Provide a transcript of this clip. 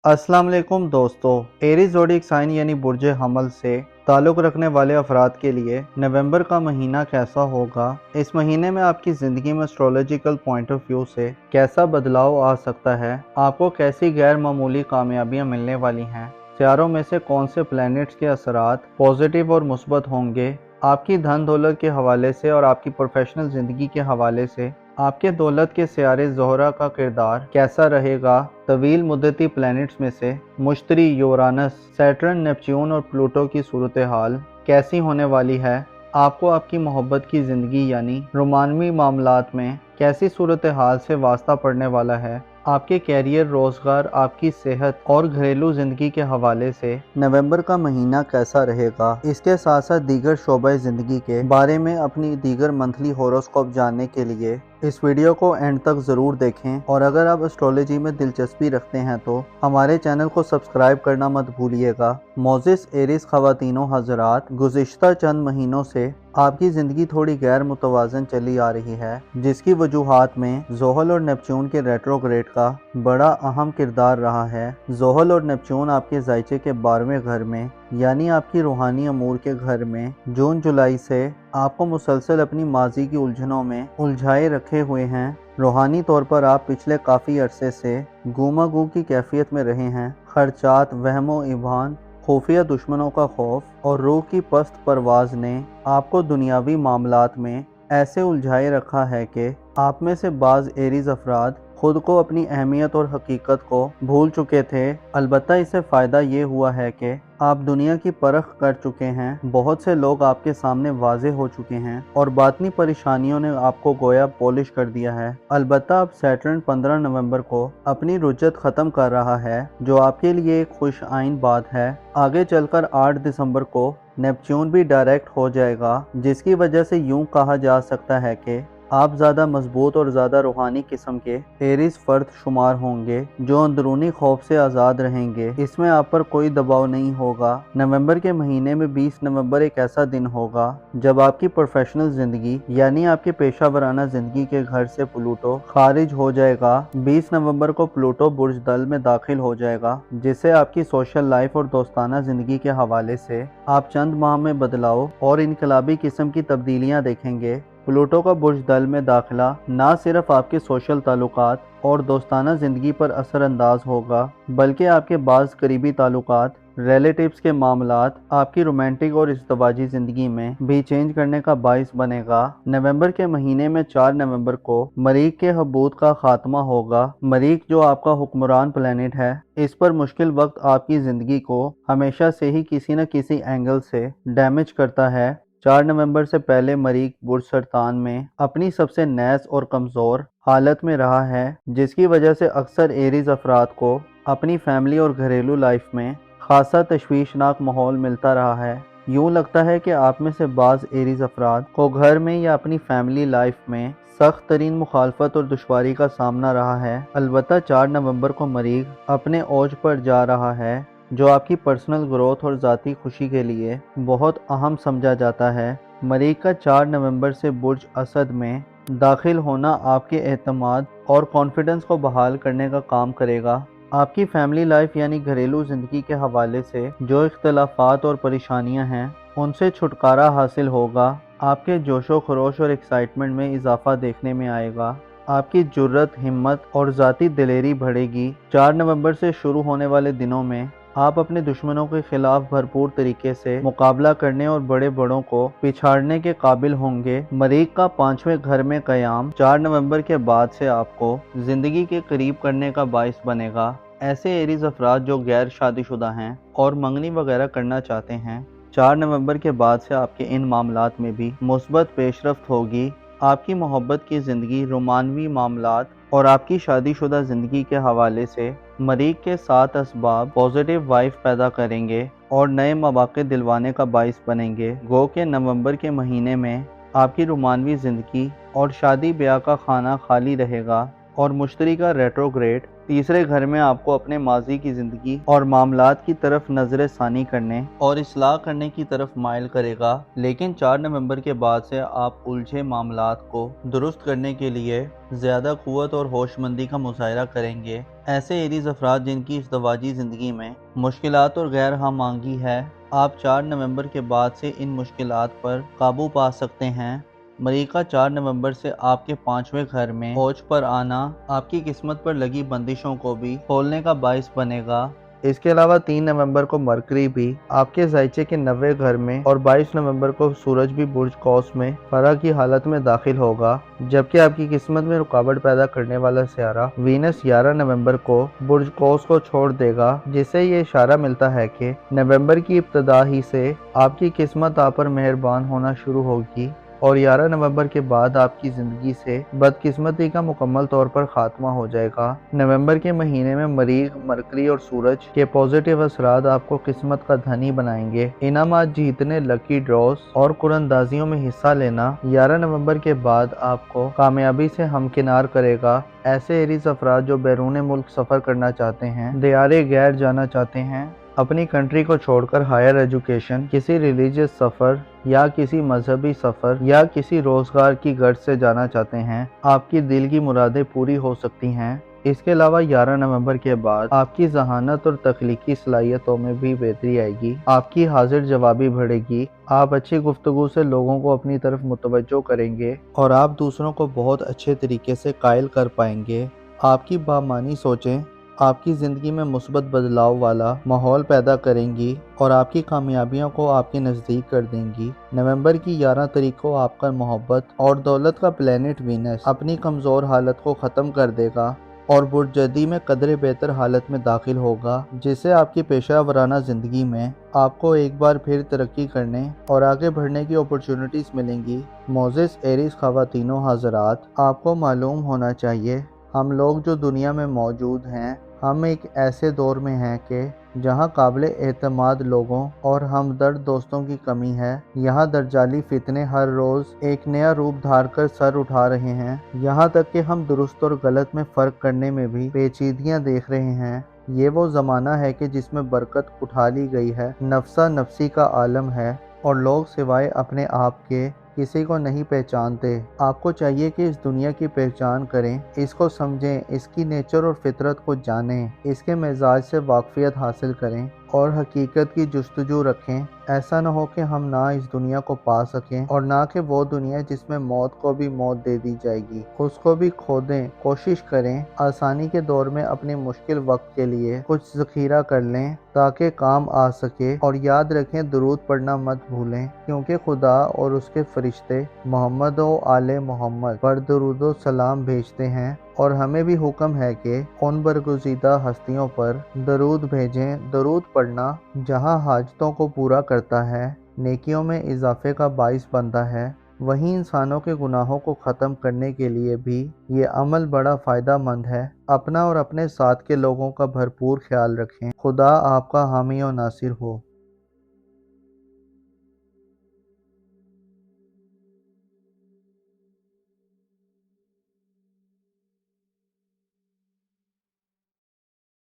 अस्सलाम वालेकुम दोस्तों। एरीज ज़ोडिएक साइन यानी बुर्ज हमल से ताल्लुक़ रखने वाले अफराद के लिए नवंबर का महीना कैसा होगा, इस महीने में आपकी ज़िंदगी में एस्ट्रोलॉजिकल पॉइंट ऑफ व्यू से कैसा बदलाव आ सकता है, आपको कैसी गैर मामूली कामयाबियाँ मिलने वाली हैं, सितारों में से कौन से प्लैनेट्स के असरात पॉजिटिव और मुस्बत होंगे, आपकी धन दौलत के हवाले से और आपकी प्रोफेशनल ज़िंदगी के हवाले से आपके दौलत के सियारे ज़ोहरा का किरदार कैसा रहेगा। तवील मुद्दती प्लैनेट्स में से मुश्तरी, यूरानस, सैटर्न, नेपच्यून और प्लूटो की सूरत हाल कैसी होने वाली है, आपको आपकी मोहब्बत की ज़िंदगी यानी रोमानवी मामलात में कैसी सूरत हाल से वास्ता पड़ने वाला है, आपके कैरियर, रोज़गार, आपकी सेहत और घरेलू ज़िंदगी के हवाले से नवंबर का महीना कैसा रहेगा। इसके साथ साथ दीगर शोबे ज़िंदगी के बारे में अपनी दीगर मंथली होरोस्कोप जानने के लिए इस वीडियो को एंड तक ज़रूर देखें। और अगर आप एस्ट्रोलॉजी में दिलचस्पी रखते हैं तो हमारे चैनल को सब्सक्राइब करना मत भूलिएगा। मोजिस एरीज ख़वातीनो हज़रात, गुज़िश्ता चंद महीनों से आपकी ज़िंदगी थोड़ी गैर मुतवाज़न चली आ रही है, जिसकी वजूहात में ज़ोहल और नेपच्यून के रेट्रोग्रेड का बड़ा अहम किरदार रहा है। ज़ोहल और नेपच्यून आपके ज़ायचे के 12वें घर में यानी आपकी रूहानी अमूर के घर में जून जुलाई से आपको मुसलसल अपनी माजी की उलझनों में उलझाए रखे हुए हैं। रूहानी तौर पर आप पिछले काफ़ी अरसे से गुमा गू की कैफियत में रहे हैं। खर्चात, वहमो इबान, खुफिया दुश्मनों का खौफ और रूह की पस्त परवाज़ ने आपको दुनियावी मामलात में ऐसे उलझाए रखा है कि आप में से बाज़ एरीज अफराद खुद को, अपनी अहमियत और हकीकत को भूल चुके थे। अलबत्ता इससे फ़ायदा ये हुआ है कि आप दुनिया की परख कर चुके हैं, बहुत से लोग आपके सामने वाजे हो चुके हैं और बातनी परेशानियों ने आपको गोया पॉलिश कर दिया है। अलबत्ता अब सैटर्न 15 नवंबर को अपनी रुजत ख़त्म कर रहा है, जो आपके लिए एक खुश आइन बात है। आगे चलकर 8 दिसंबर को नेपच्यून भी डायरेक्ट हो जाएगा, जिसकी वजह से यूँ कहा जा सकता है कि आप ज़्यादा मजबूत और ज़्यादा रूहानी किस्म के एरीज फर्द शुमार होंगे, जो अंदरूनी खौफ से आज़ाद रहेंगे। इसमें आप पर कोई दबाव नहीं होगा। नवंबर के महीने में 20 नवंबर एक ऐसा दिन होगा जब आपकी प्रोफेशनल ज़िंदगी यानी आपके पेशा वराना ज़िंदगी के घर से प्लूटो खारिज हो जाएगा। 20 नवंबर को प्लूटो बुर्ज दल में दाखिल हो जाएगा, जिससे आपकी सोशल लाइफ और दोस्ताना ज़िंदगी के हवाले से आप चंद माह में बदलाव और इनकलाबी किस्म की तब्दीलियाँ देखेंगे। प्लूटो का बुर्ज दल में दाखिला न सिर्फ आपके सोशल ताल्लुकात और दोस्ताना ज़िंदगी पर असरअंदाज होगा, बल्कि आपके बाज़ करीबी ताल्लुकात, रिलेटिव्स के मामलात, आपकी रोमांटिक और इज़्दवाजी ज़िंदगी में भी चेंज करने का बाइस बनेगा। नवंबर के महीने में 4 नवंबर को मरीख के हबूत का खात्मा होगा। मरीख जो आपका हुक्मरान प्लैनेट है, इस पर मुश्किल वक्त आपकी ज़िंदगी को हमेशा से ही किसी न किसी एंगल से डैमेज करता है। 4 नवंबर से पहले मरीख बुर्ज सरतान में अपनी सबसे नैस और कमज़ोर हालत में रहा है, जिसकी वजह से अक्सर एरीज अफराद को अपनी फैमिली और घरेलू लाइफ में खासा तशवीशनाक माहौल मिलता रहा है। यूँ लगता है कि आप में से बाज़ एरीज अफराद को घर में या अपनी फैमिली लाइफ में सख्त तरीन मुखालफत और दुश्वारी का सामना रहा है। अलबत्ता 4 नवंबर को मरीख अपने ओज पर जा रहा है, जो आपकी पर्सनल ग्रोथ और ज़ाती खुशी के लिए बहुत अहम समझा जाता है। मरीख का 4 नवंबर से बुर्ज असद में दाखिल होना आपके एतमाद और कॉन्फिडेंस को बहाल करने का काम करेगा। आपकी फैमिली लाइफ यानी घरेलू ज़िंदगी के हवाले से जो इख्तलाफात और परेशानियां हैं, उनसे छुटकारा हासिल होगा। आपके जोशो खरोश और एक्साइटमेंट में इजाफा देखने में आएगा। आपकी जुर्रत, हिम्मत और ज़ाती दिलेरी बढ़ेगी। 4 नवंबर से शुरू होने वाले दिनों में आप अपने दुश्मनों के खिलाफ भरपूर तरीके से मुकाबला करने और बड़े बड़ों को पिछाड़ने के काबिल होंगे। मरीख का 5वें घर में क़याम 4 नवंबर के बाद से आपको ज़िंदगी के करीब करने का बाइस बनेगा। ऐसे एरीज अफराद जो गैर शादीशुदा हैं और मंगनी वगैरह करना चाहते हैं, 4 नवंबर के बाद से आपके इन मामलात में भी मुस्बत पेशरफ्त होगी। आपकी मोहब्बत की ज़िंदगी, रोमानवी मामलात और आपकी शादीशुदा ज़िंदगी के हवाले से मरीख के 7 असबाब पॉजिटिव वाइफ पैदा करेंगे और नए मौक़े दिलवाने का बाइस बनेंगे। गो के नवंबर के महीने में आपकी रोमानवी ज़िंदगी और शादी ब्याह का खाना खाली रहेगा और मुश्तरी का रेट्रोग्रेड تیسرے گھر میں آپ کو اپنے ماضی کی زندگی اور معاملات کی طرف نظر ثانی کرنے اور اصلاح کرنے کی طرف مائل کرے گا، لیکن 4 نومبر کے بعد سے آپ الجھے معاملات کو درست کرنے کے لیے زیادہ قوت اور ہوش مندی کا مظاہرہ کریں گے۔ ایسے ایریز افراد جن کی ازدواجی زندگی میں مشکلات اور غیر ہم آہنگی ہے، آپ 4 نومبر کے بعد سے ان مشکلات پر قابو پا سکتے ہیں۔ مریخ کا 4 نومبر سے آپ کے 5ویں گھر میں اوج پر آنا آپ کی قسمت پر لگی بندشوں کو بھی کھولنے کا باعث بنے گا۔ اس کے علاوہ 3 نومبر کو مرکری بھی آپ کے ذائچے کے 9ویں گھر میں اور 22 نومبر کو سورج بھی برج قوس میں فرح کی حالت میں داخل ہوگا، جبکہ آپ کی قسمت میں رکاوٹ پیدا کرنے والا سیارہ وینس 11 نومبر کو برج قوس کو چھوڑ دے گا، جس سے یہ اشارہ ملتا ہے کہ نومبر کی ابتدا ہی سے آپ کی قسمت آپ پر مہربان ہونا شروع ہوگی اور 11 نومبر کے بعد آپ کی زندگی سے بدقسمتی کا مکمل طور پر خاتمہ ہو جائے گا۔ نومبر کے مہینے میں مریخ، مرکری اور سورج کے پازیٹیو اثرات آپ کو قسمت کا دھنی بنائیں گے۔ انعامات جیتنے، لکی ڈراز اور قراندازیوں میں حصہ لینا 11 نومبر کے بعد آپ کو کامیابی سے ہمکنار کرے گا۔ ایسے ایریز افراد جو بیرون ملک سفر کرنا چاہتے ہیں، دیار غیر جانا چاہتے ہیں، اپنی کنٹری کو چھوڑ کر ہائر ایجوکیشن، کسی ریلیجیس سفر یا کسی مذہبی سفر یا کسی روزگار کی غرض سے جانا چاہتے ہیں، آپ کی دل کی مرادیں پوری ہو سکتی ہیں۔ اس کے علاوہ 11 نومبر کے بعد آپ کی ذہانت اور تخلیقی صلاحیتوں میں بھی بہتری آئے گی، آپ کی حاضر جوابی بڑھے گی، آپ اچھی گفتگو سے لوگوں کو اپنی طرف متوجہ کریں گے اور آپ دوسروں کو بہت اچھے طریقے سے قائل کر پائیں گے۔ آپ کی بامعنی سوچیں آپ کی زندگی میں مثبت بدلاؤ والا ماحول پیدا کریں گی اور آپ کی کامیابیوں کو آپ کے نزدیک کر دیں گی۔ نومبر کی 11 تاریخ کو آپ کا محبت اور دولت کا پلینٹ وینس اپنی کمزور حالت کو ختم کر دے گا اور برج جدی میں قدرے بہتر حالت میں داخل ہوگا، جس سے آپ کی پیشہ ورانہ زندگی میں آپ کو ایک بار پھر ترقی کرنے اور آگے بڑھنے کی اپرچونٹیز ملیں گی۔ معزز ایریز خواتین و حضرات، آپ کو معلوم ہونا چاہیے ہم لوگ جو دنیا میں موجود ہیں، ہم ایک ایسے دور میں ہیں کہ جہاں قابل اعتماد لوگوں اور ہمدرد دوستوں کی کمی ہے۔ یہاں دجالی فتنے ہر روز ایک نیا روپ دھار کر سر اٹھا رہے ہیں، یہاں تک کہ ہم درست اور غلط میں فرق کرنے میں بھی پیچیدگیاں دیکھ رہے ہیں۔ یہ وہ زمانہ ہے کہ جس میں برکت اٹھا لی گئی ہے، نفسا نفسی کا عالم ہے اور لوگ سوائے اپنے آپ کے کسی کو نہیں پہچانتے۔ آپ کو چاہیے کہ اس دنیا کی پہچان کریں، اس کو سمجھیں، اس کی نیچر اور فطرت کو جانیں، اس کے مزاج سے واقفیت حاصل کریں اور حقیقت کی جستجو رکھیں۔ ایسا نہ ہو کہ ہم نہ اس دنیا کو پا سکیں اور نہ کہ وہ دنیا جس میں موت کو بھی موت دے دی جائے گی، اس کو بھی کھو دیں۔ کوشش کریں آسانی کے دور میں اپنی مشکل وقت کے لیے کچھ ذخیرہ کر لیں تاکہ کام آ سکے، اور یاد رکھیں درود پڑھنا مت بھولیں، کیونکہ خدا اور اس کے فرشتے محمد و آل محمد پر درود و سلام بھیجتے ہیں اور ہمیں بھی حکم ہے کہ ان برگزیدہ ہستیوں پر درود بھیجیں۔ درود پڑھنا جہاں حاجتوں کو پورا کرتا ہے، نیکیوں میں اضافے کا باعث بنتا ہے، وہیں انسانوں کے گناہوں کو ختم کرنے کے لیے بھی یہ عمل بڑا فائدہ مند ہے۔ اپنا اور اپنے ساتھ کے لوگوں کا بھرپور خیال رکھیں۔ خدا آپ کا حامی و ناصر ہو۔